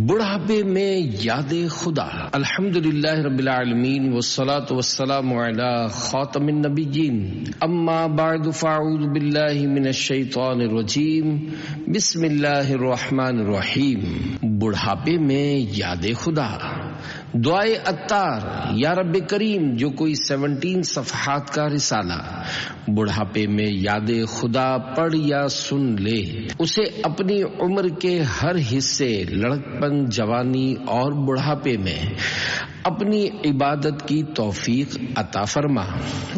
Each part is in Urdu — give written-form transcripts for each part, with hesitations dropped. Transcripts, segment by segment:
بڑھاپے میں یاد خدا۔ الحمدللہ رب العالمین والصلاة والسلام علی خاتم النبیین، اما بعد فاعوذ باللہ من الشیطان الرجیم، بسم اللہ الرحمن الرحیم۔ بڑھاپے میں یاد خدا، دعائے عطار۔ یا رب کریم، جو کوئی 17 صفحات کا رسالہ بڑھاپے میں یاد خدا پڑھ یا سن لے، اسے اپنی عمر کے ہر حصے، لڑکپن، جوانی اور بڑھاپے میں اپنی عبادت کی توفیق عطا فرما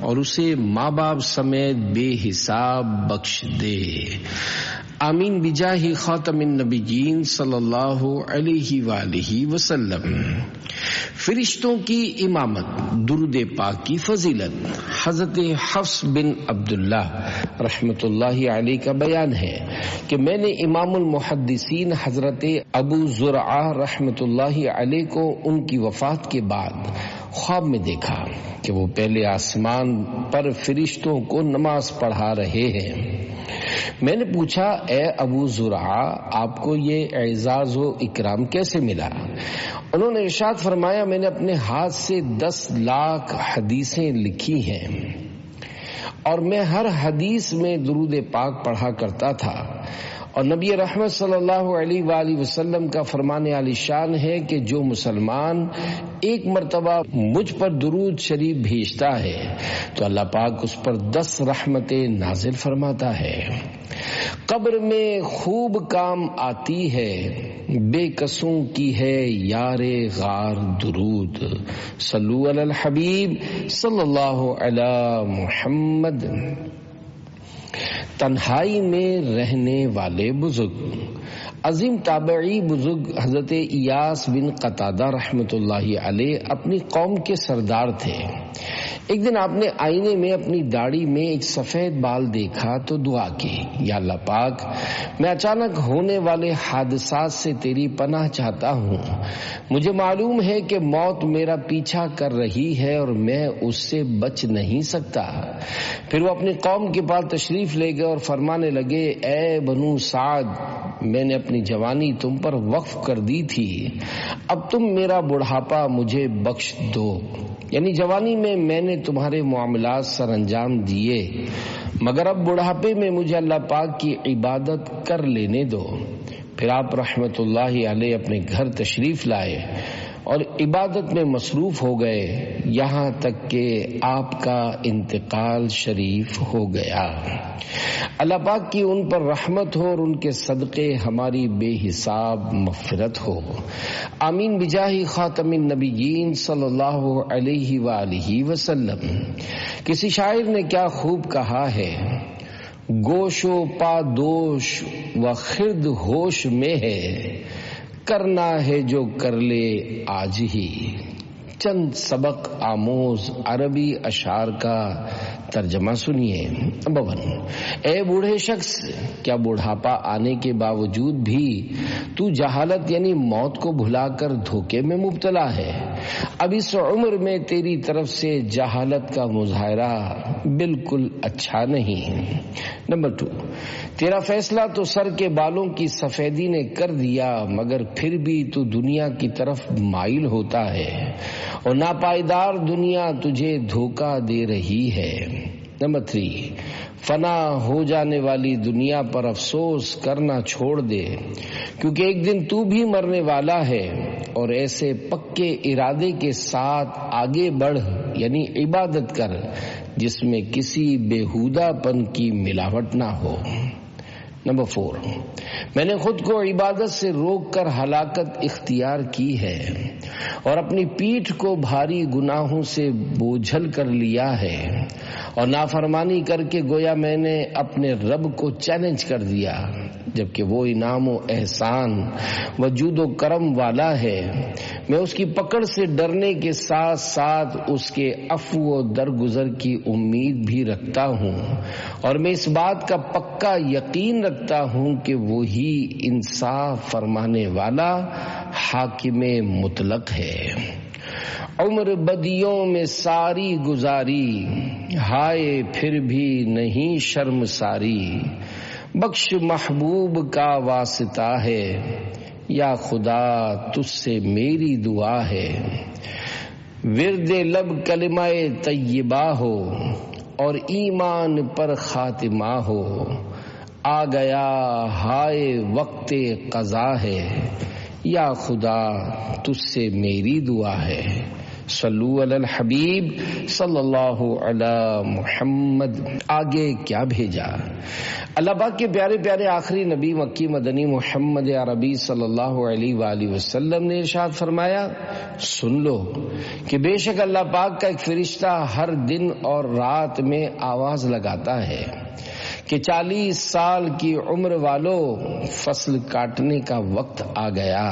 اور اسے ماں باپ سمیت بے حساب بخش دے، آمین بجاہ خاتم النبیین صلی اللہ علیہ وآلہ وسلم۔ فرشتوں کی امامت، درود پاک کی فضیلت۔ حضرت حفص بن عبداللہ رحمۃ اللہ علیہ کا بیان ہے کہ میں نے امام المحدثین حضرت ابو زرعہ رحمۃ اللہ علیہ کو ان کی وفات کے بعد خواب میں دیکھا کہ وہ پہلے آسمان پر فرشتوں کو نماز پڑھا رہے ہیں۔ میں نے پوچھا، اے ابو زرعہ، آپ کو یہ اعزاز و اکرام کیسے ملا؟ انہوں نے ارشاد فرمایا، میں نے اپنے ہاتھ سے 10 لاکھ حدیثیں لکھی ہیں اور میں ہر حدیث میں درود پاک پڑھا کرتا تھا، اور نبی رحمت صلی اللہ علیہ وآلہ وسلم کا فرمان عالی شان ہے کہ جو مسلمان ایک مرتبہ مجھ پر درود شریف بھیجتا ہے تو اللہ پاک اس پر 10 رحمتیں نازل فرماتا ہے۔ قبر میں خوب کام آتی ہے بے کسوں کی ہے یار غار درود، صلو علی الحبیب صلی اللہ علی محمد۔ تنہائی میں رہنے والے بزرگ، عظیم تابعی بزرگ حضرت ایاس بن قتادہ رحمۃ اللہ علیہ اپنی قوم کے سردار تھے۔ ایک دن آپ نے آئینے میں اپنی داڑھی میں ایک سفید بال دیکھا تو دعا کی، یا اللہ پاک، میں اچانک ہونے والے حادثات سے تیری پناہ چاہتا ہوں۔ مجھے معلوم ہے کہ موت میرا پیچھا کر رہی ہے اور میں اس سے بچ نہیں سکتا۔ پھر وہ اپنی قوم کے پاس تشریف لے گئے اور فرمانے لگے، اے بنو سعد، میں نے اپنی جوانی تم پر وقف کر دی تھی، اب تم میرا بڑھاپا مجھے بخش دو۔ یعنی جوانی میں نے تمہارے معاملات سر انجام دیے، مگر اب بڑھاپے میں مجھے اللہ پاک کی عبادت کر لینے دو۔ پھر آپ رحمت اللہ علیہ اپنے گھر تشریف لائے اور عبادت میں مصروف ہو گئے، یہاں تک کہ آپ کا انتقال شریف ہو گیا۔ اللہ پاک کی ان پر رحمت ہو اور ان کے صدقے ہماری بے حساب مغفرت ہو، آمین بجاہ خاتم النبیین صلی اللہ علیہ وآلہ وسلم۔ کسی شاعر نے کیا خوب کہا ہے، گوش و پادوش و خرد ہوش میں ہے، کرنا ہے جو کر لے آج ہی۔ چند سبق آموز عربی اشعار کا ترجمہ سنیے۔ نمبر 1، اے بوڑھے شخص، کیا بڑھاپا آنے کے باوجود بھی تو جہالت یعنی موت کو بھلا کر دھوکے میں مبتلا ہے؟ اب اس عمر میں تیری طرف سے جہالت کا مظاہرہ بالکل اچھا نہیں۔ نمبر 2، تیرا فیصلہ تو سر کے بالوں کی سفیدی نے کر دیا، مگر پھر بھی تو دنیا کی طرف مائل ہوتا ہے اور ناپائیدار دنیا تجھے دھوکہ دے رہی ہے۔ نمبر 3، فنا ہو جانے والی دنیا پر افسوس کرنا چھوڑ دے، کیونکہ ایک دن تو بھی مرنے والا ہے، اور ایسے پکے ارادے کے ساتھ آگے بڑھ، یعنی عبادت کر جس میں کسی بےہودہ پن کی ملاوٹ نہ ہو۔ نمبر 4، میں نے خود کو عبادت سے روک کر ہلاکت اختیار کی ہے اور اپنی پیٹھ کو بھاری گناہوں سے بوجھل کر لیا ہے، اور نافرمانی کر کے گویا میں نے اپنے رب کو چیلنج کر دیا، جبکہ وہ انعام و احسان و جود و کرم والا ہے۔ میں اس کی پکڑ سے ڈرنے کے ساتھ ساتھ اس کے عفو و درگزر کی امید بھی رکھتا ہوں، اور میں اس بات کا پکا یقین رکھتا ہوں کہ وہی انصاف فرمانے والا حاکم مطلق ہے۔ عمر بدیوں میں ساری گزاری، ہائے پھر بھی نہیں شرم ساری، بخش محبوب کا واسطہ ہے، یا خدا تجھ سے میری دعا ہے، ورد لب کلمہ طیبہ ہو اور ایمان پر خاتمہ ہو، آ گیا ہائے وقت قضا ہے، یا خدا تجھ سے میری دعا ہے۔ صلو علی الحبیب صلی اللہ علی محمد۔ آگے کیا بھیجا؟ اللہ پاک کے پیارے پیارے آخری نبی مکی مدنی محمد عربی صلی اللہ علیہ وآلہ وسلم نے ارشاد فرمایا، سن لو کہ بے شک اللہ پاک کا ایک فرشتہ ہر دن اور رات میں آواز لگاتا ہے کہ 40 سال کی عمر والو فصل کاٹنے کا وقت آ گیا،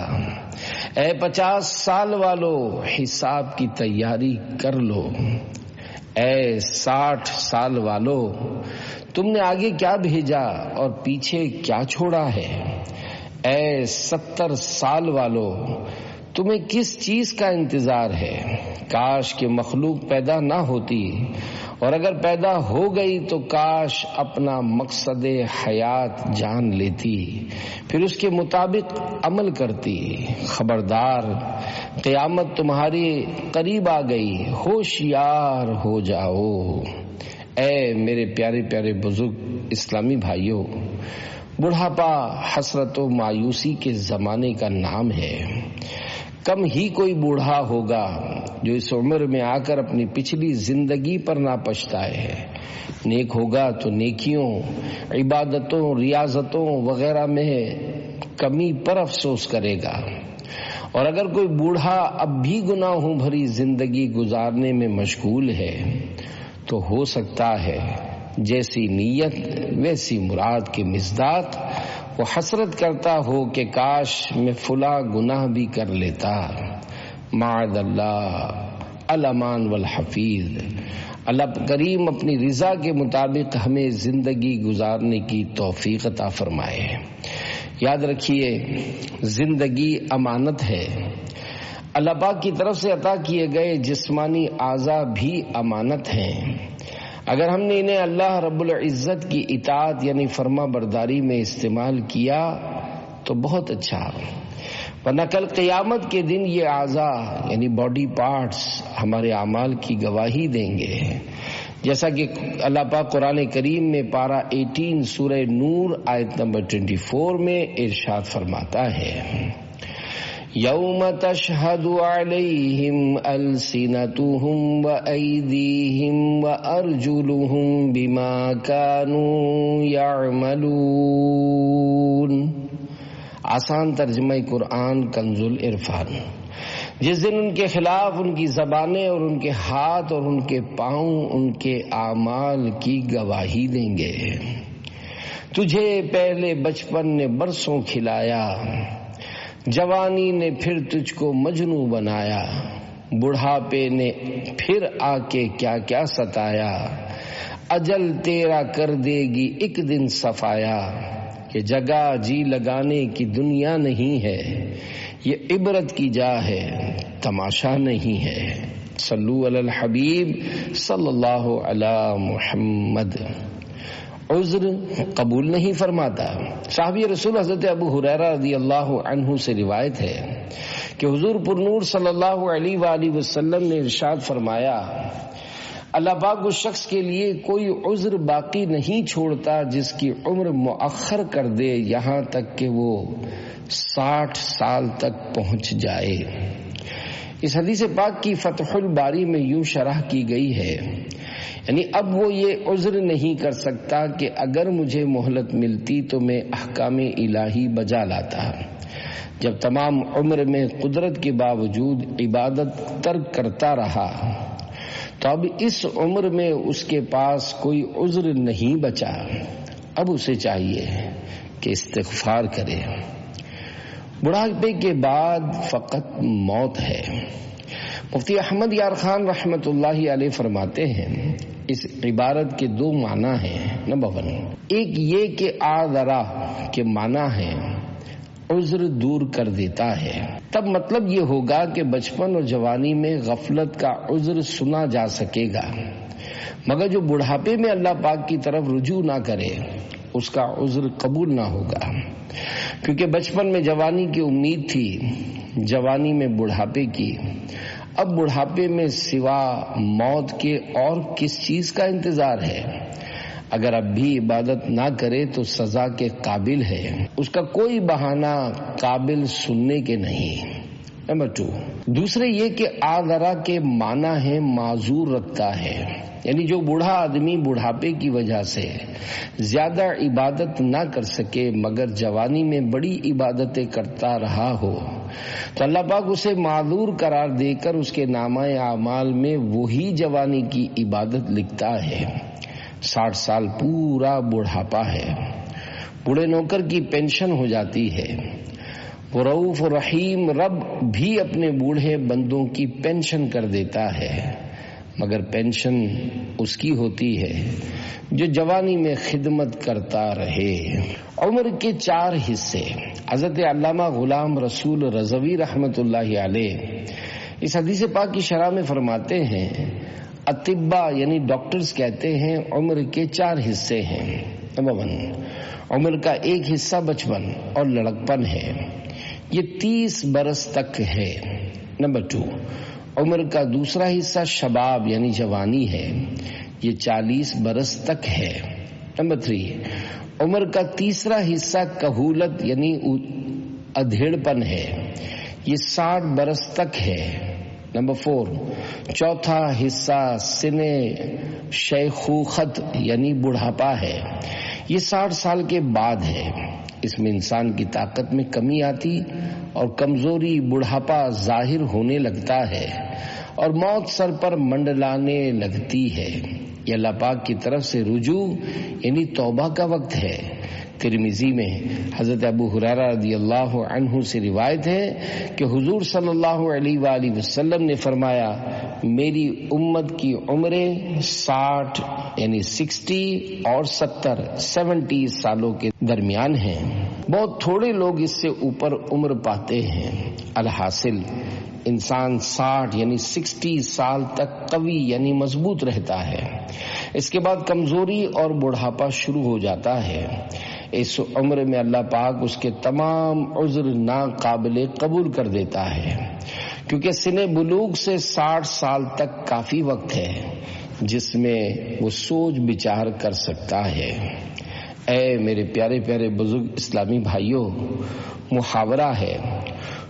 اے 50 سال والو حساب کی تیاری کر لو، اے 60 سال والو تم نے آگے کیا بھیجا اور پیچھے کیا چھوڑا ہے، اے 70 سال والو تمہیں کس چیز کا انتظار ہے، کاش کہ مخلوق پیدا نہ ہوتی، اور اگر پیدا ہو گئی تو کاش اپنا مقصد حیات جان لیتی، پھر اس کے مطابق عمل کرتی، خبردار قیامت تمہاری قریب آ گئی، ہوشیار ہو جاؤ۔ اے میرے پیارے پیارے بزرگ اسلامی بھائیوں، بڑھاپا حسرت و مایوسی کے زمانے کا نام ہے۔ کم ہی کوئی بوڑھا ہوگا جو اس عمر میں آ کر اپنی پچھلی زندگی پر نہ پچھتائے ہے۔ نیک ہوگا تو نیکیوں، عبادتوں، ریاضتوں وغیرہ میں کمی پر افسوس کرے گا، اور اگر کوئی بوڑھا اب بھی گناہوں بھری زندگی گزارنے میں مشغول ہے تو ہو سکتا ہے جیسی نیت ویسی مراد کے مصداق وہ حسرت کرتا ہو کہ کاش میں فلاں گناہ بھی کر لیتا۔ معاذ اللہ، الامان والحفیظ۔ اللہ کریم اپنی رضا کے مطابق ہمیں زندگی گزارنے کی توفیق عطا فرمائے۔ یاد رکھیے، زندگی امانت ہے۔ اللہ پاک کی طرف سے عطا کیے گئے جسمانی اعضاء بھی امانت ہیں۔ اگر ہم نے انہیں اللہ رب العزت کی اطاعت یعنی فرما برداری میں استعمال کیا تو بہت اچھا، ورنہ کل قیامت کے دن یہ اعضاء یعنی باڈی پارٹس ہمارے اعمال کی گواہی دیں گے، جیسا کہ اللہ پاک قرآن کریم میں پارہ 18 سورہ نور آیت نمبر 24 میں ارشاد فرماتا ہے، یوم تشہد علیہم السنتہم وایدیہم وارجلہم بما کانوا یعملون۔ آسان ترجمہ قرآن کنز العرفان۔ جس دن ان کے خلاف ان کی زبانیں اور ان کے ہاتھ اور ان کے پاؤں ان کے اعمال کی گواہی دیں گے۔ تجھے پہلے بچپن نے برسوں کھلایا، جوانی نے پھر تجھ کو مجنوں بنایا، بڑھاپے نے پھر آ کے کیا کیا ستایا، اجل تیرا کر دے گی ایک دن صفایا، کہ جگہ جی لگانے کی دنیا نہیں ہے، یہ عبرت کی جا ہے تماشا نہیں ہے۔ صلو علی الحبیب صلی اللہ علی محمد۔ عذر قبول نہیں فرماتا۔ صحابی رسول حضرت ابو ہریرہ رضی اللہ عنہ سے روایت ہے کہ حضور پر نور صلی اللہ علیہ وآلہ وسلم نے ارشاد فرمایا، اللہ پاک اس شخص کے لیے کوئی عذر باقی نہیں چھوڑتا جس کی عمر مؤخر کر دے یہاں تک کہ وہ 60 سال تک پہنچ جائے۔ اس حدیث پاک کی فتح الباری میں یوں شرح کی گئی ہے، یعنی اب وہ یہ عذر نہیں کر سکتا کہ اگر مجھے مہلت ملتی تو میں احکام الہی بجا لاتا، جب تمام عمر میں قدرت کے باوجود عبادت ترک کرتا رہا تو اب اس عمر میں اس کے پاس کوئی عذر نہیں بچا، اب اسے چاہیے کہ استغفار کرے۔ بڑھاپے کے بعد فقط موت ہے۔ مفتی احمد یار خان رحمت اللہ علیہ فرماتے ہیں، اس عبارت کے 2 معنی ہیں۔ نمبر 1، ایک یہ کہ آذرا کے معنی ہے عذر دور کر دیتا ہے، تب مطلب یہ ہوگا کہ بچپن اور جوانی میں غفلت کا عذر سنا جا سکے گا، مگر جو بڑھاپے میں اللہ پاک کی طرف رجوع نہ کرے اس کا عذر قبول نہ ہوگا، کیونکہ بچپن میں جوانی کی امید تھی، جوانی میں بڑھاپے کی، اب بڑھاپے میں سوا موت کے اور کس چیز کا انتظار ہے؟ اگر اب بھی عبادت نہ کرے تو سزا کے قابل ہے، اس کا کوئی بہانہ قابل سننے کے نہیں۔ نمبر 2، دوسرے یہ کہ آذرا کے معنی ہے معذور رکھتا ہے، یعنی جو بوڑھا آدمی بڑھاپے کی وجہ سے زیادہ عبادت نہ کر سکے مگر جوانی میں بڑی عبادتیں کرتا رہا ہو تو اللہ پاک اسے معذور قرار دے کر اس کے نامہ اعمال میں وہی جوانی کی عبادت لکھتا ہے۔ 60 سال پورا بڑھاپا ہے، بوڑھے نوکر کی پینشن ہو جاتی ہے۔ وہ رؤوف و رحیم رب بھی اپنے بوڑھے بندوں کی پینشن کر دیتا ہے، مگر پینشن اس کی ہوتی ہے جو جوانی میں خدمت کرتا رہے۔ عمر کے 4 حصے۔ حضرت علامہ غلام رسول رضوی رحمت اللہ علیہ اس حدیث پاک کی شرح میں فرماتے ہیں، اطباء یعنی ڈاکٹرز کہتے ہیں عمر کے 4 حصے ہیں۔ نمبر 1، عمر کا ایک حصہ بچپن اور لڑکپن ہے، یہ 30 برس تک ہے۔ نمبر 2، عمر کا دوسرا حصہ شباب یعنی جوانی ہے، یہ 40 برس تک ہے۔ نمبر 3، عمر کا تیسرا حصہ کہولت یعنی ادھیڑپن ہے، یہ 60 برس تک ہے۔ نمبر 4، چوتھا حصہ سن شیخوخت یعنی بڑھاپا ہے، یہ 60 سال کے بعد ہے۔ اس میں انسان کی طاقت میں کمی آتی اور کمزوری بڑھاپا ظاہر ہونے لگتا ہے اور موت سر پر منڈلانے لگتی ہے۔ یہ اللہ پاک کی طرف سے رجوع یعنی توبہ کا وقت ہے۔ ترمذی میں حضرت ابو ہریرہ رضی اللہ عنہ سے روایت ہے کہ حضور صلی اللہ علیہ وآلہ وسلم نے فرمایا، میری امت کی عمریں 60 یعنی 60 اور 70 سالوں کے درمیان ہیں، بہت تھوڑے لوگ اس سے اوپر عمر پاتے ہیں۔ الحاصل انسان 60 یعنی 60 سال تک قوی یعنی مضبوط رہتا ہے، اس کے بعد کمزوری اور بڑھاپا شروع ہو جاتا ہے۔ اس عمر میں اللہ پاک اس کے تمام عذر ناقابل قبول کر دیتا ہے، کیونکہ سن بلوغ سے 60 سال تک کافی وقت ہے جس میں وہ سوچ بچار کر سکتا ہے۔ اے میرے پیارے پیارے بزرگ اسلامی بھائیوں، محاورہ ہے،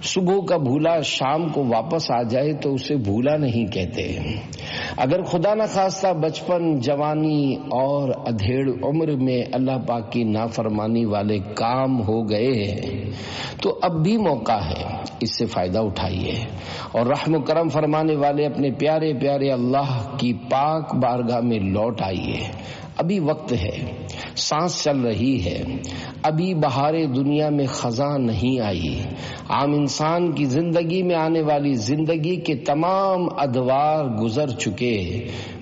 صبح کا بھولا شام کو واپس آ جائے تو اسے بھولا نہیں کہتے۔ اگر خدا نہ خواستہ بچپن، جوانی اور ادھیڑ عمر میں اللہ پاک کی نافرمانی والے کام ہو گئے ہیں تو اب بھی موقع ہے، اس سے فائدہ اٹھائیے اور رحم و کرم فرمانے والے اپنے پیارے پیارے اللہ کی پاک بارگاہ میں لوٹ آئیے۔ ابھی وقت ہے، سانس چل رہی ہے، ابھی بہار دنیا میں خزاں نہیں آئی۔ عام انسان کی زندگی میں آنے والی زندگی کے تمام ادوار گزر چکے۔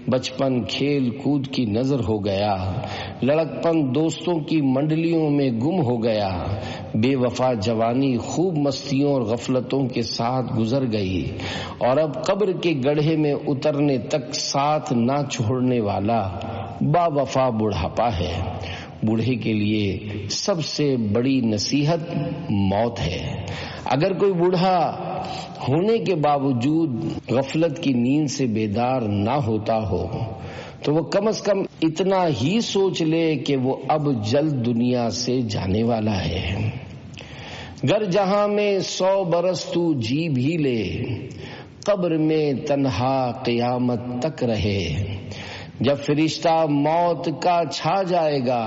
بچپن کھیل کود کی نظر ہو گیا، لڑکپن دوستوں کی منڈلیوں میں گم ہو گیا، بے وفا جوانی خوب مستیوں اور غفلتوں کے ساتھ گزر گئی، اور اب قبر کے گڑھے میں اترنے تک ساتھ نہ چھوڑنے والا با وفا بڑھاپا ہے۔ بوڑھے کے لیے سب سے بڑی نصیحت موت ہے۔ اگر کوئی بوڑھا ہونے کے باوجود غفلت کی نیند سے بیدار نہ ہوتا ہو تو وہ کم از کم اتنا ہی سوچ لے کہ وہ اب جلد دنیا سے جانے والا ہے۔ گر جہاں میں 100 برس تو جی بھی لے، قبر میں تنہا قیامت تک رہے۔ جب فرشتہ موت کا چھا جائے گا،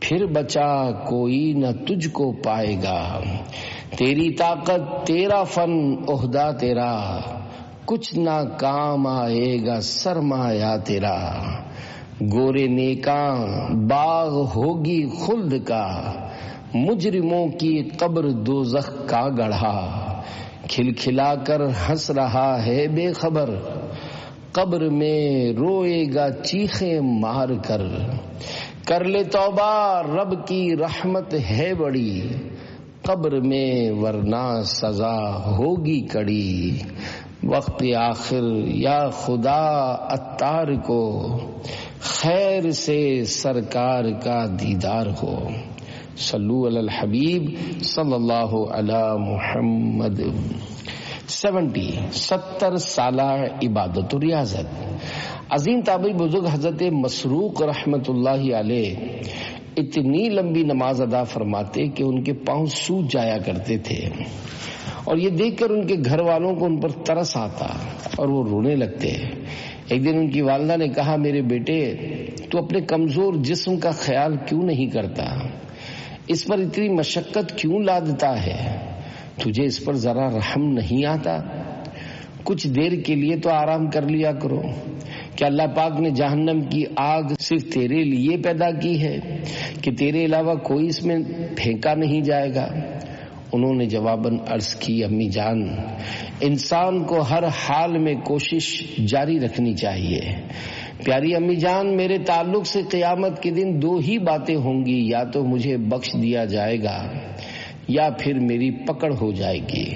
پھر بچا کوئی نہ تجھ کو پائے گا۔ تیری طاقت تیرا فن عہدہ تیرا، کچھ نہ کام آئے گا سرمایہ تیرا۔ گورے نیکاں باغ ہوگی خلد کا، مجرموں کی قبر دوزخ کا گڑھا۔ کھل کھلا کر ہنس رہا ہے بے خبر، قبر میں روئے گا چیخیں مار کر لے توبہ رب کی رحمت ہے بڑی، قبر میں ورنہ سزا ہوگی کڑی۔ وقت آخر یا خدا عطار کو خیر سے سرکار کا دیدار ہو. صلو علی الحبیب صلی اللہ علی محمد. 70 سالہ عبادت و ریاضت. عظیم تابعی بزرگ حضرت مسروق رحمت اللہ علیہ اتنی لمبی نماز ادا فرماتے کہ ان کے پاؤں سوج جایا کرتے تھے، اور یہ دیکھ کر ان کے گھر والوں کو ان پر ترس آتا اور وہ رونے لگتے. ایک دن ان کی والدہ نے کہا، میرے بیٹے تو اپنے کمزور جسم کا خیال کیوں نہیں کرتا؟ اس پر اتنی مشقت کیوں لادتا ہے؟ تجھے اس پر ذرا رحم نہیں آتا؟ کچھ دیر کے لیے تو آرام کر لیا کرو. کیا اللہ پاک نے جہنم کی آگ صرف تیرے لیے پیدا کی ہے کہ تیرے علاوہ کوئی اس میں پھینکا نہیں جائے گا؟ انہوں نے جواباً عرض کی، امی جان، انسان کو ہر حال میں کوشش جاری رکھنی چاہیے. پیاری امی جان، میرے تعلق سے قیامت کے دن 2 ہی باتیں ہوں گی، یا تو مجھے بخش دیا جائے گا یا پھر میری پکڑ ہو جائے گی.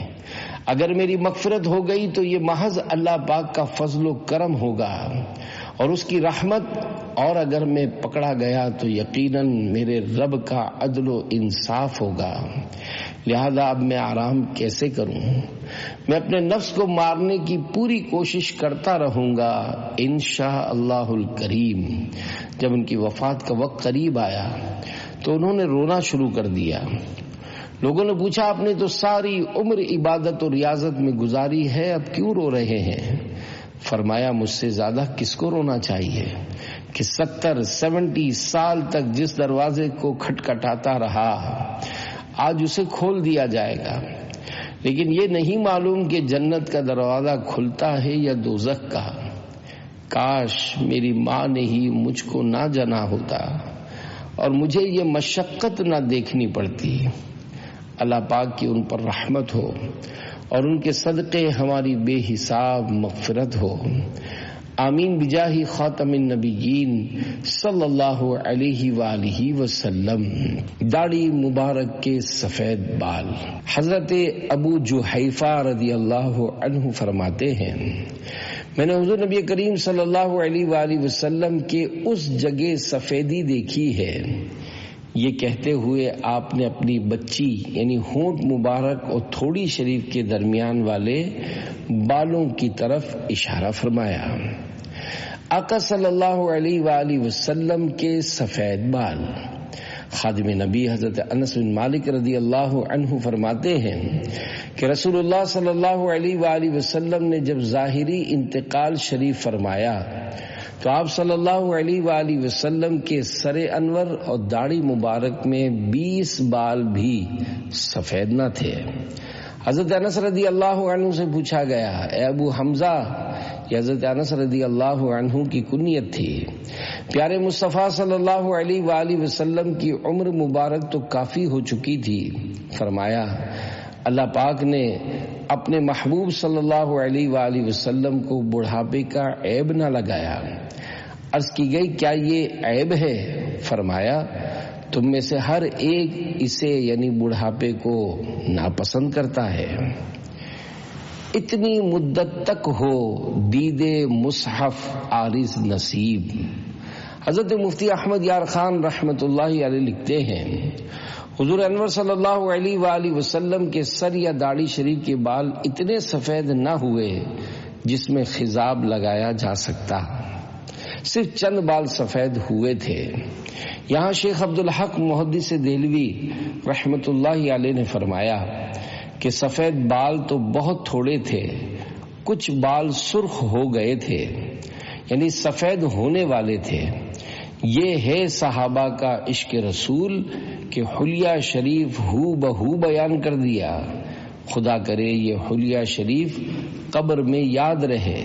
اگر میری مغفرت ہو گئی تو یہ محض اللہ پاک کا فضل و کرم ہوگا اور اس کی رحمت، اور اگر میں پکڑا گیا تو یقیناً میرے رب کا عدل و انصاف ہوگا. لہذا اب میں آرام کیسے کروں؟ میں اپنے نفس کو مارنے کی پوری کوشش کرتا رہوں گا انشاءاللہ الکریم. جب ان کی وفات کا وقت قریب آیا تو انہوں نے رونا شروع کر دیا. لوگوں نے پوچھا، آپ نے تو ساری عمر عبادت اور ریاضت میں گزاری ہے، اب کیوں رو رہے ہیں؟ فرمایا، مجھ سے زیادہ کس کو رونا چاہیے کہ 70 سال تک جس دروازے کو کھٹکھٹاتا رہا آج اسے کھول دیا جائے گا، لیکن یہ نہیں معلوم کہ جنت کا دروازہ کھلتا ہے یا دوزخ کا. کاش میری ماں نے ہی مجھ کو نہ جنا ہوتا اور مجھے یہ مشقت نہ دیکھنی پڑتی. اللہ پاک کی ان پر رحمت ہو اور ان کے صدقے ہماری بے حساب مغفرت ہو. آمین بجاہ خاتم النبیین صلی اللہ علیہ وآلہ وسلم. داڑھی مبارک کے سفید بال. حضرت ابو جحیفہ رضی اللہ عنہ فرماتے ہیں، میں نے حضور نبی کریم صلی اللہ علیہ وآلہ وسلم کے اس جگہ سفیدی دیکھی ہے. یہ کہتے ہوئے آپ نے اپنی بچی یعنی ہونٹ مبارک اور تھوڑی شریف کے درمیان والے بالوں کی طرف اشارہ فرمایا. آقا صلی اللہ علیہ وآلہ وسلم کے سفید بال. خادم نبی حضرت انس بن مالک رضی اللہ عنہ فرماتے ہیں کہ رسول اللہ صلی اللہ علیہ وآلہ وسلم نے جب ظاہری انتقال شریف فرمایا تو آپ صلی اللہ علیہ وآلہ وسلم کے سر انور اور داڑھی مبارک میں 20 بال بھی سفید نہ تھے. حضرت انس رضی اللہ عنہ سے پوچھا گیا، اے ابو حمزہ، یہ حضرت انس رضی اللہ عنہ کی کنیت تھی. پیارے مصطفیٰ صلی اللہ علیہ وآلہ وسلم کی عمر مبارک تو کافی ہو چکی تھی. فرمایا، اللہ پاک نے اپنے محبوب صلی اللہ علیہ وآلہ وسلم کو بڑھاپے کا عیب نہ لگایا. عرض کی گئی، کیا یہ عیب ہے؟ فرمایا، تم میں سے ہر ایک اسے یعنی بڑھاپے کو ناپسند کرتا ہے. اتنی مدت تک ہو دید مصحف عارض نصیب. حضرت مفتی احمد یار خان رحمت اللہ علیہ لکھتے ہیں، حضور انور صلی اللہ علیہ وآلہ وسلم کے سر یا داڑھی شریف کے بال اتنے سفید نہ ہوئے جس میں خضاب لگایا جا سکتا، صرف چند بال سفید ہوئے تھے. یہاں شیخ عبدالحق محدث دہلوی رحمت اللہ علیہ نے فرمایا کہ سفید بال تو بہت تھوڑے تھے، کچھ بال سرخ ہو گئے تھے، یعنی سفید ہونے والے تھے. یہ ہے صحابہ کا عشق رسول کہ حلیہ شریف ہو بہو بیان کر دیا. خدا کرے یہ حلیہ شریف قبر میں یاد رہے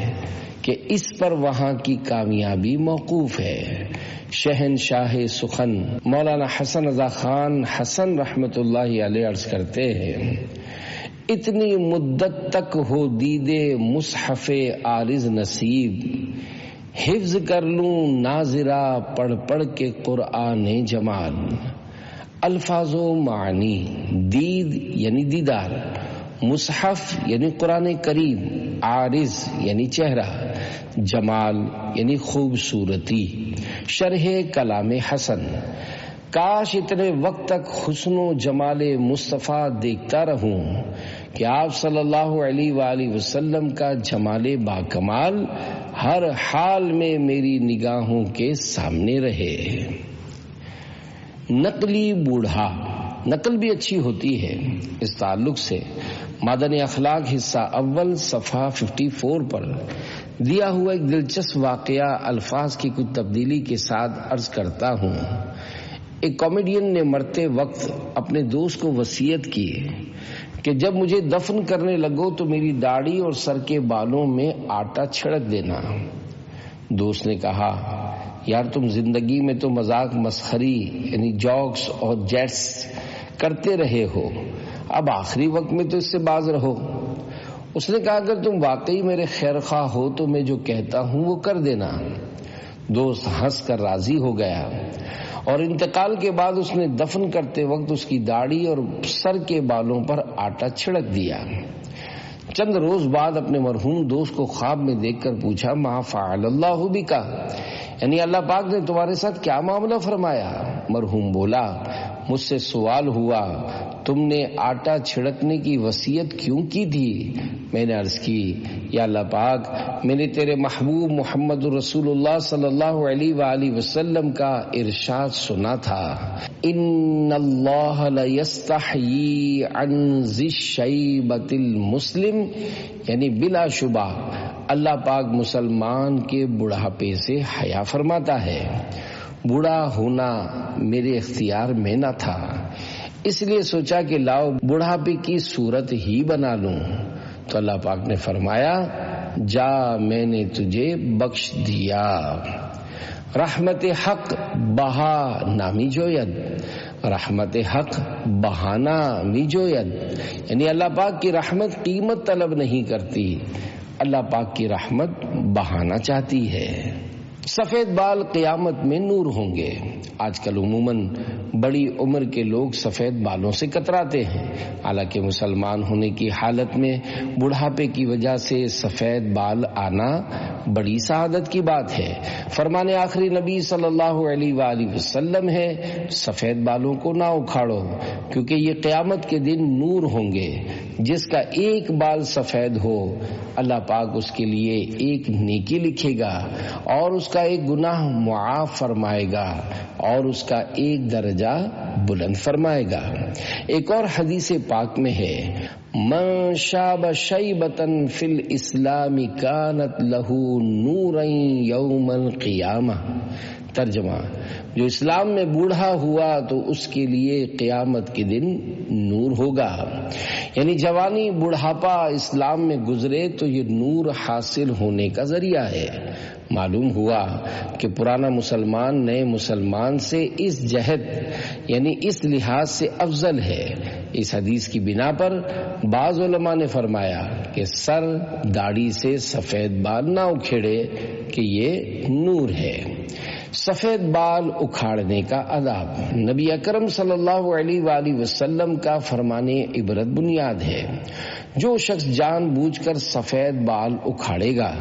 کہ اس پر وہاں کی کامیابی موقوف ہے. شہنشاہ سخن مولانا حسن رضا خان حسن رحمت اللہ علیہ عرض کرتے ہیں، اتنی مدت تک ہو دیدے مصحف عارض نصیب، حفظ کر لوں ناظرہ پڑھ پڑھ کے قرآن جمال. الفاظ و معنی. دید یعنی دیدار، مصحف یعنی قرآن کریم، عارض یعنی چہرہ، جمال یعنی خوبصورتی، شرح کلام حسن۔ کاش اتنے وقت تک حسن و جمال مصطفیٰ دیکھتا رہوں کہ آپ صلی اللہ علیہ وآلہ وسلم کا جمال باکمال ہر حال میں میری نگاہوں کے سامنے رہے۔ نقلی بوڑھا، نقل بھی اچھی ہوتی ہے۔ اس تعلق سے مادن اخلاق حصہ اول صفحہ 54 پر دیا ہوا ایک دلچسپ واقعہ الفاظ کی کچھ تبدیلی کے ساتھ عرض کرتا ہوں۔ ایک کامیڈین نے مرتے وقت اپنے دوست کو وصیت کی کہ جب مجھے دفن کرنے لگو تو میری داڑھی اور سر کے بالوں میں آٹا چھڑک دینا۔ دوست نے کہا، یار تم زندگی میں تو مذاق مسخری یعنی جوکس اور جیٹس کرتے رہے ہو، اب آخری وقت میں تو اس سے باز رہو۔ اس نے کہا، اگر تم واقعی میرے خیر خواہ ہو تو میں جو کہتا ہوں وہ کر دینا۔ دوست ہنس کر راضی ہو گیا اور انتقال کے بعد اس نے دفن کرتے وقت اس کی داڑھی اور سر کے بالوں پر آٹا چھڑک دیا۔ چند روز بعد اپنے مرحوم دوست کو خواب میں دیکھ کر پوچھا، ما فعل اللہ بکا، یعنی اللہ پاک نے تمہارے ساتھ کیا معاملہ فرمایا؟ مرحوم بولا، مجھ سے سوال ہوا تم نے آٹا چھڑکنے کی وصیت کیوں کی تھی؟ میں نے عرض کی، یا اللہ پاک، میں نے تیرے محبوب محمد رسول اللہ صلی اللہ علیہ وآلہ وسلم کا ارشاد سنا تھا، ان اللہ لیستحیی عن ذی الشیبۃ المسلم، یعنی بلا شبہ اللہ پاک مسلمان کے بڑھاپے سے حیا فرماتا ہے۔ بوڑھا ہونا میرے اختیار میں نہ تھا، اس لیے سوچا کہ لاؤ بڑھاپے کی صورت ہی بنا لوں۔ تو اللہ پاک نے فرمایا، جا میں نے تجھے بخش دیا۔ رحمت حق بہا نامی جوید، رحمت حق بہانا می جوید، یعنی اللہ پاک کی رحمت قیمت طلب نہیں کرتی، اللہ پاک کی رحمت بہانا چاہتی ہے۔ سفید بال قیامت میں نور ہوں گے۔ آج کل عموماً بڑی عمر کے لوگ سفید بالوں سے کتراتے ہیں، حالانکہ مسلمان ہونے کی حالت میں بڑھاپے کی وجہ سے سفید بال آنا بڑی سعادت کی بات ہے۔ فرمان آخری نبی صلی اللہ علیہ وآلہ وسلم ہے، سفید بالوں کو نہ اکھاڑو، کیونکہ یہ قیامت کے دن نور ہوں گے۔ جس کا ایک بال سفید ہو، اللہ پاک اس کے لیے ایک نیکی لکھے گا اور اس کا ایک گناہ معاف فرمائے گا اور اس کا ایک درجہ بلند فرمائے گا۔ ایک اور حدیث پاک میں ہے، من شاب شیبۃ فی الاسلام کانت لہ نورا یوم القیامہ۔ ترجمہ، جو اسلام میں بوڑھا ہوا تو اس کے لیے قیامت کے دن نور ہوگا، یعنی جوانی بڑھاپا اسلام میں گزرے تو یہ نور حاصل ہونے کا ذریعہ ہے۔ معلوم ہوا کہ پرانا مسلمان نئے مسلمان سے اس جہت یعنی اس لحاظ سے افضل ہے۔ اس حدیث کی بنا پر بعض علماء نے فرمایا کہ سر داڑھی سے سفید بال نہ اکھیڑے کہ یہ نور ہے۔ سفید بال اکھاڑنے کا آداب۔ نبی اکرم صلی اللہ علیہ وآلہ وسلم کا فرمان عبرت بنیاد ہے۔ جو شخص جان بوجھ کر سفید بال اکھاڑے گا،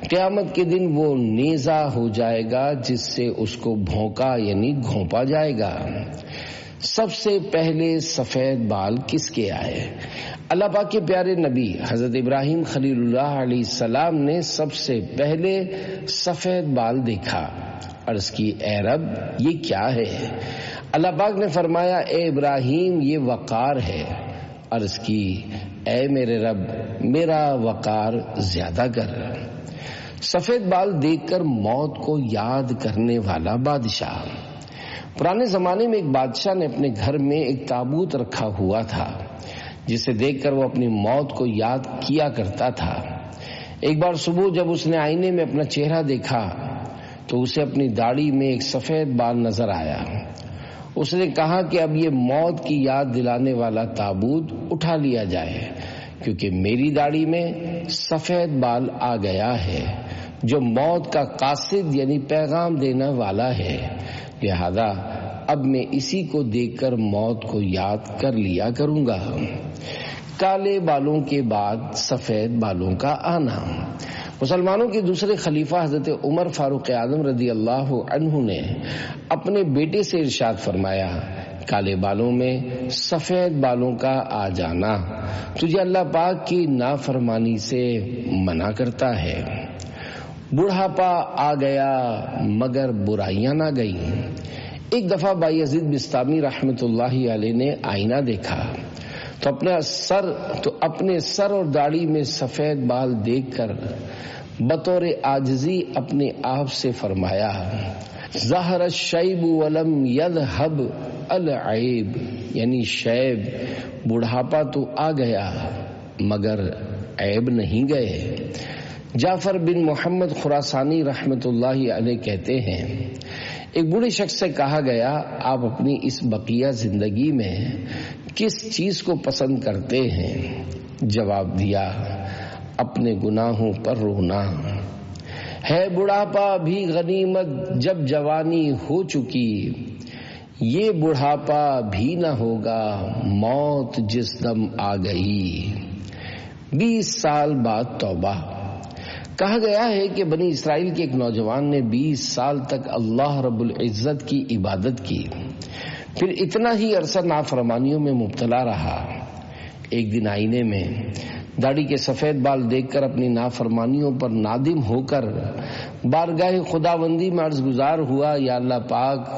قیامت کے دن وہ نیزہ ہو جائے گا جس سے اس کو بھونکا یعنی گھونپا جائے گا۔ سب سے پہلے سفید بال کس کے آئے؟ اللہ پاک کے پیارے نبی حضرت ابراہیم خلیل اللہ علیہ السلام نے سب سے پہلے سفید بال دیکھا۔ عرض کی، اے رب یہ کیا ہے؟ اللہ پاک نے فرمایا، اے ابراہیم یہ وقار ہے۔ عرض کی، اے میرے رب میرا وقار زیادہ کر۔ سفید بال دیکھ کر موت کو یاد کرنے والا بادشاہ۔ پرانے زمانے میں ایک بادشاہ نے اپنے گھر میں ایک تابوت رکھا ہوا تھا جسے دیکھ کر وہ اپنی موت کو یاد کیا کرتا تھا۔ ایک بار صبح جب اس نے آئینے میں اپنا چہرہ دیکھا تو اسے اپنی داڑھی میں ایک سفید بال نظر آیا۔ اس نے کہا کہ اب یہ موت کی یاد دلانے والا تابوت اٹھا لیا جائے، کیونکہ میری داڑھی میں سفید بال آ گیا ہے جو موت کا قاصد یعنی پیغام دینے والا ہے، لہذا اب میں اسی کو دیکھ کر موت کو یاد کر لیا کروں گا۔ کالے بالوں کے بعد سفید بالوں کا آنا۔ مسلمانوں کے دوسرے خلیفہ حضرت عمر فاروق اعظم رضی اللہ عنہ نے اپنے بیٹے سے ارشاد فرمایا، کالے بالوں میں سفید بالوں کا آ جانا تجھے اللہ پاک کی نافرمانی سے منع کرتا ہے۔ بڑھاپا آ گیا مگر برائیاں نہ گئیں۔ ایک دفعہ بایزید بسطامی رحمت اللہ علیہ نے آئینہ دیکھا تو اپنے سر اور داڑھی میں سفید بال دیکھ کر بطور عاجزی اپنے آپ سے فرمایا، ظہر الشیب ولم یذہب العیب، یعنی شیب بڑھاپا تو آ گیا مگر عیب نہیں گئے۔ جعفر بن محمد خراسانی رحمت اللہ علیہ کہتے ہیں، ایک بوڑھے شخص سے کہا گیا، آپ اپنی اس بقیہ زندگی میں کس چیز کو پسند کرتے ہیں؟ جواب دیا، اپنے گناہوں پر رونا۔ ہے بڑھاپا بھی غنیمت جب جوانی ہو چکی، یہ بڑھاپا بھی نہ ہوگا موت جس دم آ گئی۔ 20 سال بعد توبہ۔ کہا گیا ہے کہ بنی اسرائیل کے ایک نوجوان نے 20 سال تک اللہ رب العزت کی عبادت کی، پھر اتنا ہی عرصہ نافرمانیوں میں مبتلا رہا۔ ایک دن آئینے میں داڑھی کے سفید بال دیکھ کر اپنی نافرمانیوں پر نادم ہو کر بارگاہ خداوندی میں عرض گزار ہوا، یا اللہ پاک،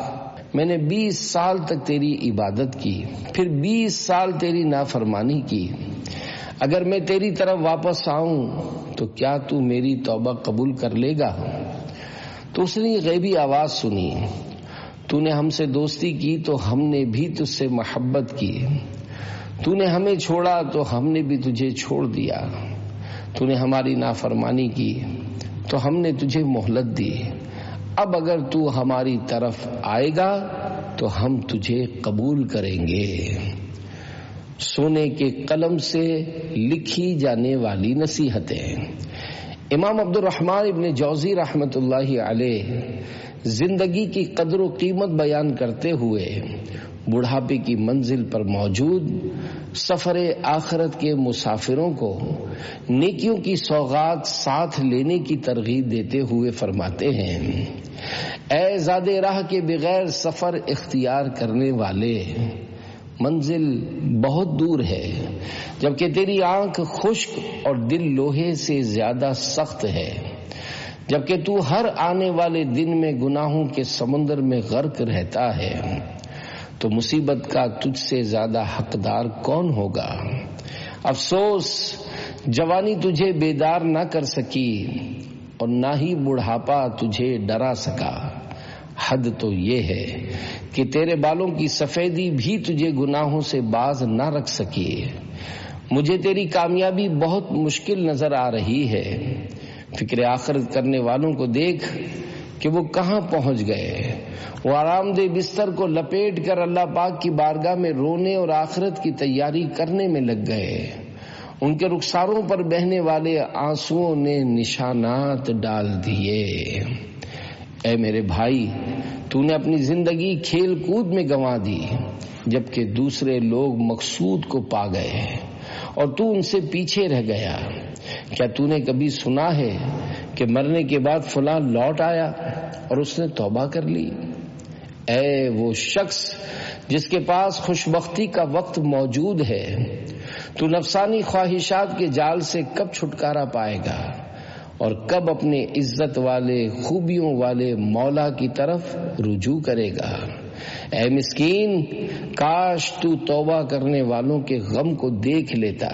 میں نے 20 سال تک تیری عبادت کی، پھر 20 سال تیری نافرمانی کی، اگر میں تیری طرف واپس آؤں تو کیا تو میری توبہ قبول کر لے گا؟ تو اس نے غیبی آواز سنی، تو نے ہم سے دوستی کی تو ہم نے بھی تجھ سے محبت کی، تو نے ہمیں چھوڑا تو ہم نے بھی تجھے چھوڑ دیا، تو نے ہماری نافرمانی کی تو ہم نے تجھے مہلت دی، اب اگر تو ہماری طرف آئے گا تو ہم تجھے قبول کریں گے۔ سونے کے قلم سے لکھی جانے والی نصیحتیں۔ امام عبد الرحمن ابن جوزی رحمت اللہ علیہ زندگی کی قدر و قیمت بیان کرتے ہوئے بڑھاپے کی منزل پر موجود سفر آخرت کے مسافروں کو نیکیوں کی سوغات ساتھ لینے کی ترغیب دیتے ہوئے فرماتے ہیں، اے زادے راہ کے بغیر سفر اختیار کرنے والے، منزل بہت دور ہے، جبکہ تیری آنکھ خشک اور دل لوہے سے زیادہ سخت ہے، جبکہ تو ہر آنے والے دن میں گناہوں کے سمندر میں غرق رہتا ہے، تو مصیبت کا تجھ سے زیادہ حقدار کون ہوگا؟ افسوس جوانی تجھے بیدار نہ کر سکی اور نہ ہی بڑھاپا تجھے ڈرا سکا۔ حد تو یہ ہے کہ تیرے بالوں کی سفیدی بھی تجھے گناہوں سے باز نہ رکھ سکی۔ مجھے تیری کامیابی بہت مشکل نظر آ رہی ہے۔ فکر آخرت کرنے والوں کو دیکھ کہ وہ کہاں پہنچ گئے۔ وہ آرام دہ بستر کو لپیٹ کر اللہ پاک کی بارگاہ میں رونے اور آخرت کی تیاری کرنے میں لگ گئے۔ ان کے رخساروں پر بہنے والے آنسوؤں نے نشانات ڈال دیے۔ اے میرے بھائی، تو نے اپنی زندگی کھیل کود میں گنوا دی، جبکہ دوسرے لوگ مقصود کو پا گئے اور تو ان سے پیچھے رہ گیا۔ کیا تو نے کبھی سنا ہے کہ مرنے کے بعد فلاں لوٹ آیا اور اس نے توبہ کر لی؟ اے وہ شخص جس کے پاس خوشبختی کا وقت موجود ہے، تو نفسانی خواہشات کے جال سے کب چھٹکارا پائے گا اور کب اپنے عزت والے خوبیوں والے مولا کی طرف رجوع کرے گا؟ اے مسکین، کاش تو توبہ کرنے والوں کے غم کو دیکھ لیتا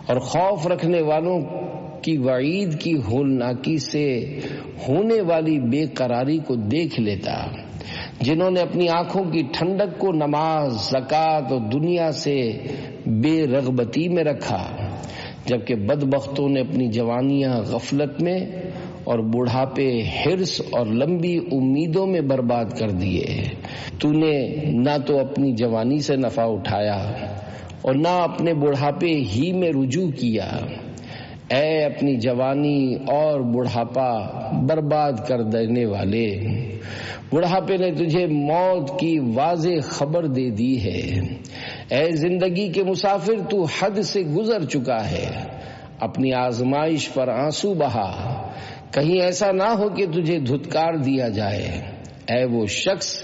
اور خوف رکھنے والوں کی وعید کی ہولناکی سے ہونے والی بے قراری کو دیکھ لیتا، جنہوں نے اپنی آنکھوں کی ٹھنڈک کو نماز، زکوٰۃ اور دنیا سے بے رغبتی میں رکھا، جبکہ بدبختوں نے اپنی جوانیاں غفلت میں اور بڑھاپے حرص اور لمبی امیدوں میں برباد کر دیے۔ تو نے نہ تو اپنی جوانی سے نفع اٹھایا اور نہ اپنے بڑھاپے ہی میں رجوع کیا۔ اے اپنی جوانی اور بڑھاپا برباد کر دینے والے، بڑھاپے نے تجھے موت کی واضح خبر دے دی ہے۔ اے زندگی کے مسافر، تو حد سے گزر چکا ہے، اپنی آزمائش پر آنسو بہا، کہیں ایسا نہ ہو کہ تجھے دھتکار دیا جائے۔ اے وہ شخص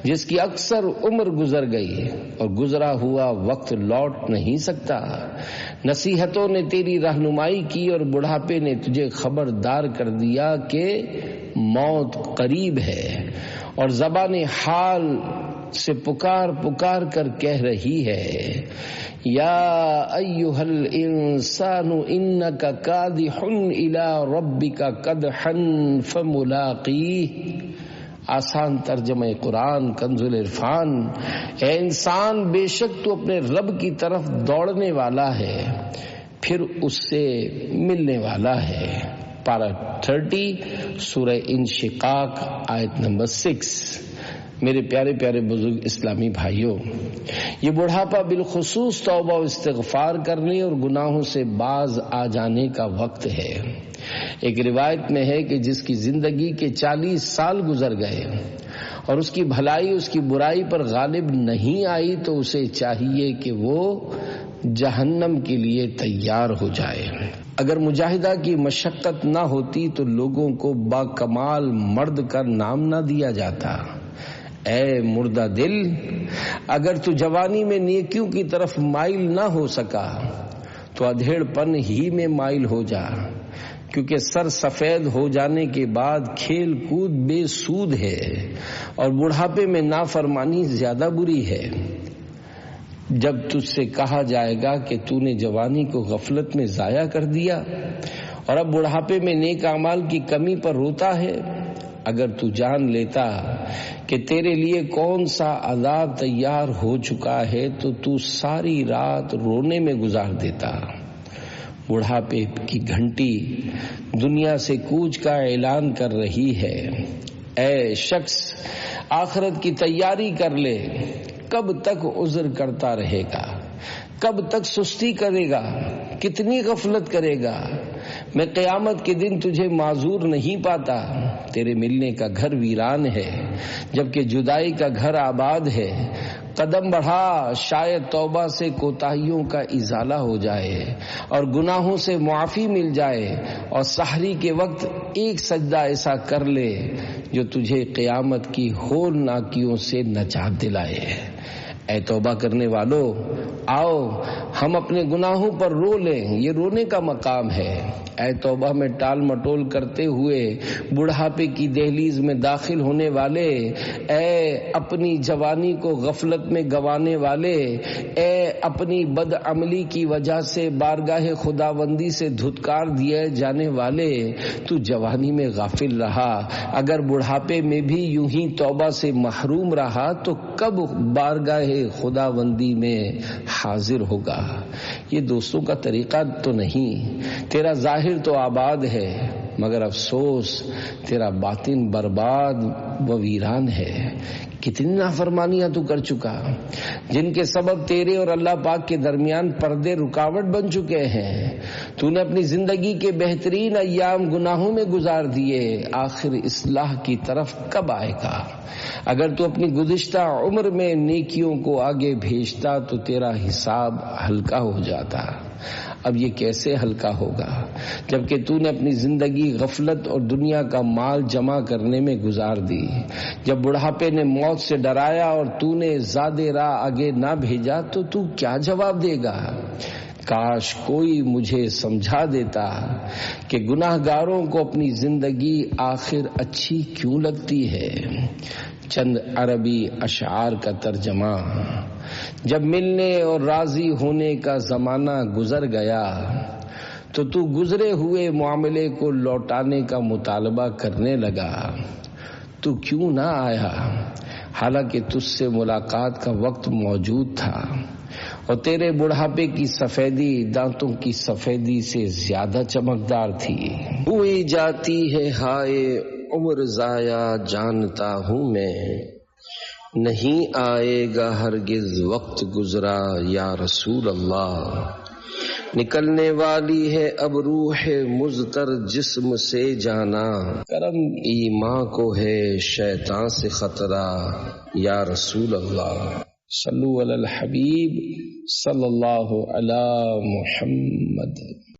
جس کی اکثر عمر گزر گئی اور گزرا ہوا وقت لوٹ نہیں سکتا، نصیحتوں نے تیری رہنمائی کی اور بڑھاپے نے تجھے خبردار کر دیا کہ موت قریب ہے، اور زبان حال سے پکار پکار کر کہہ رہی ہے، یا ایھا الانسان انک کادح الی ربک کدحا فملاقیہ۔ آسان ترجمہ قرآن کنز العرفان، اے انسان بے شک تو اپنے رب کی طرف دوڑنے والا ہے، پھر اس سے ملنے والا ہے۔ پارہ 30 سورہ انشقاق آیت نمبر 6۔ میرے پیارے پیارے بزرگ اسلامی بھائیوں، یہ بڑھاپا بالخصوص توبہ و استغفار کرنے اور گناہوں سے باز آ جانے کا وقت ہے۔ ایک روایت میں ہے کہ جس کی زندگی کے 40 سال گزر گئے اور اس کی بھلائی اس کی برائی پر غالب نہیں آئی تو اسے چاہیے کہ وہ جہنم کے لیے تیار ہو جائے۔ اگر مجاہدہ کی مشقت نہ ہوتی تو لوگوں کو با کمال مرد کا نام نہ دیا جاتا۔ اے مردہ دل، اگر تو جوانی میں نیکیوں کی طرف مائل نہ ہو سکا تو ادھیڑ پن ہی میں مائل ہو جا، کیونکہ سر سفید ہو جانے کے بعد کھیل کود بے سود ہے اور بڑھاپے میں نافرمانی زیادہ بری ہے۔ جب تجھ سے کہا جائے گا کہ تو نے جوانی کو غفلت میں ضائع کر دیا اور اب بڑھاپے میں نیک اعمال کی کمی پر روتا ہے، اگر تو جان لیتا کہ تیرے لیے کون سا عذاب تیار ہو چکا ہے تو ساری رات رونے میں گزار دیتا۔ بڑھاپے کی گھنٹی دنیا سے کوچ کا اعلان کر رہی ہے۔ اے شخص، آخرت کی تیاری کر لے، کب تک عذر کرتا رہے گا؟ کب تک سستی کرے گا؟ کتنی غفلت کرے گا؟ میں قیامت کے دن تجھے معذور نہیں پاتا۔ تیرے ملنے کا گھر ویران ہے جبکہ جدائی کا گھر آباد ہے۔ قدم بڑھا، شاید توبہ سے کوتاہیوں کا ازالہ ہو جائے اور گناہوں سے معافی مل جائے، اور سحری کے وقت ایک سجدہ ایسا کر لے جو تجھے قیامت کی ہولناکیوں سے نجات دلائے۔ اے توبہ کرنے والو، آؤ ہم اپنے گناہوں پر رو لیں، یہ رونے کا مقام ہے۔ اے توبہ میں ٹال مٹول کرتے ہوئے بڑھاپے کی دہلیز میں داخل ہونے والے، اے اپنی جوانی کو غفلت میں گنوانے والے، اے اپنی بد عملی کی وجہ سے بارگاہ خداوندی سے دھتکار دیے جانے والے، تو جوانی میں غافل رہا، اگر بڑھاپے میں بھی یوں ہی توبہ سے محروم رہا تو کب بارگاہ خداوندی میں حاضر ہوگا؟ یہ دوستوں کا طریقہ تو نہیں۔ تیرا ظاہر تو آباد ہے مگر افسوس تیرا باطن برباد و ویران ہے۔ کتنی نافرمانیاں تو کر چکا جن کے سبب تیرے اور اللہ پاک کے درمیان پردے رکاوٹ بن چکے ہیں۔ تو نے اپنی زندگی کے بہترین ایام گناہوں میں گزار دیے، آخر اصلاح کی طرف کب آئے گا؟ اگر تو اپنی گزشتہ عمر میں نیکیوں کو آگے بھیجتا تو تیرا حساب ہلکا ہو جاتا۔ اب یہ کیسے ہلکا ہوگا جبکہ تو نے اپنی زندگی غفلت اور دنیا کا مال جمع کرنے میں گزار دی۔ جب بڑھاپے نے موت سے ڈرایا اور تو نے زیادہ راہ آگے نہ بھیجا تو کیا جواب دے گا؟ کاش کوئی مجھے سمجھا دیتا کہ گناہ گاروں کو اپنی زندگی آخر اچھی کیوں لگتی ہے۔ چند عربی اشعار کا ترجمہ۔ جب ملنے اور راضی ہونے کا زمانہ گزر گیا تو گزرے ہوئے معاملے کو لوٹانے کا مطالبہ کرنے لگا۔ تو کیوں نہ آیا حالانکہ تجھ سے ملاقات کا وقت موجود تھا، اور تیرے بڑھاپے کی سفیدی دانتوں کی سفیدی سے زیادہ چمکدار تھی۔ ہوئی جاتی ہے ہائے عمر ضائع جانتا ہوں میں، نہیں آئے گا ہرگز وقت گزرا یا رسول اللہ۔ نکلنے والی ہے اب روح مضطر جسم سے جانا، کرم ایمان کو ہے شیطان سے خطرہ یا رسول اللہ۔ صلو علی الحبیب صلی اللہ علی محمد۔